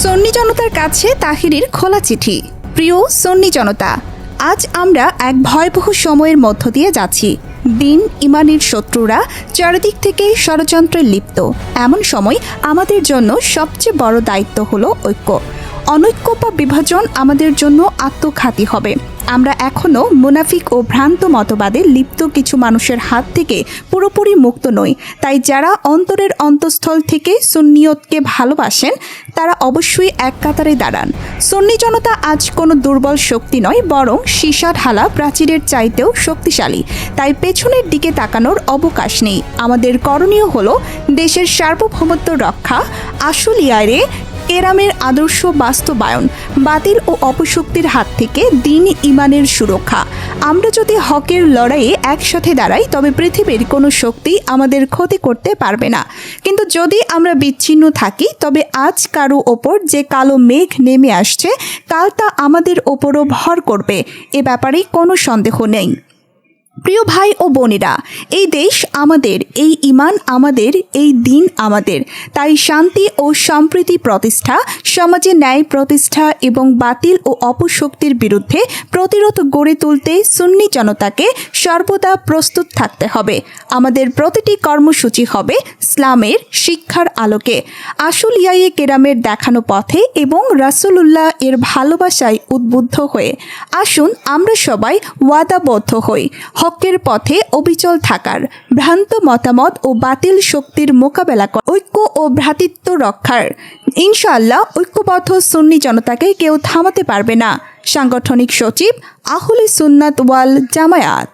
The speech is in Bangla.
সন্নি জনতার কাছে তাহিরির খোলা চিঠি। প্রিয় সন্নি জনতা, আজ আমরা এক ভয়াবহ সময়ের মধ্য দিয়ে যাচ্ছি। দিন ইমানের শত্রুরা চারিদিক থেকে ষড়যন্ত্রে লিপ্ত। এমন সময় আমাদের জন্য সবচেয়ে বড় দায়িত্ব হলো ঐক্য। অনৈক্য বা বিভাজন আমাদের জন্য আত্মঘাতী হবে। আমরা এখনও মুনাফিক ও ভ্রান্ত মতবাদে লিপ্ত কিছু মানুষের হাত থেকে পুরোপুরি মুক্ত নই। তাই যারা অন্তরের অন্তঃস্থল থেকে সুন্নিয়তকে ভালোবাসেন তারা অবশ্যই এক কাতারে দাঁড়ান। সুন্নি জনতা আজ কোনো দুর্বল শক্তি নয়, বরং সীসা ঢালা প্রাচীরের চাইতেও শক্তিশালী। তাই পেছনের দিকে তাকানোর অবকাশ নেই। আমাদের করণীয় হলো দেশের সার্বভৌমত্ব রক্ষা, আশুলিয়ায় কেরামের আদর্শ বাস্তবায়ন, বাতিল ও অপশক্তির হাত থেকে দিন ইমানের সুরক্ষা। আমরা যদি হকের লড়াইয়ে একসাথে দাঁড়াই তবে পৃথিবীর কোনো শক্তি আমাদের ক্ষতি করতে পারবে না। কিন্তু যদি আমরা বিচ্ছিন্ন থাকি তবে আজ কারো ওপর যে কালো মেঘ নেমে আসছে কাল তা আমাদের ওপরও ভর করবে, এ ব্যাপারে কোনো সন্দেহ নেই। প্রিয় ভাই ও বোনেরা, এই দেশ আমাদের, এই ইমান আমাদের, এই দিন আমাদের। তাই শান্তি ও সম্প্রীতি প্রতিষ্ঠা, সমাজে ন্যায় প্রতিষ্ঠা এবং বাতিল ও অপশক্তির বিরুদ্ধে প্রতিরোধ গড়ে তুলতে সুন্নি জনতাকে সর্বদা প্রস্তুত থাকতে হবে। আমাদের প্রতিটি কর্মসূচি হবে ইসলামের শিক্ষার আলোকে, আশুলিয়ায়ে কেরামের দেখানো পথে এবং রাসূলুল্লাহ এর ভালোবাসায় উদ্বুদ্ধ হয়ে। আসুন আমরা সবাই ওয়াদাবদ্ধ হই হকের পথে অবিচল থাকার, ভ্রান্ত মতামত ও বাতিল শক্তির মোকাবেলা করার, ঐক্য ও ভ্রাতৃত্ব রক্ষার। ইনশাআল্লাহ ঐক্যবদ্ধ সুন্নি জনতাকে কেউ থামাতে পারবে না। সাংগঠনিক সচিব, আহলে সুন্নাত ওয়াল জামায়াত।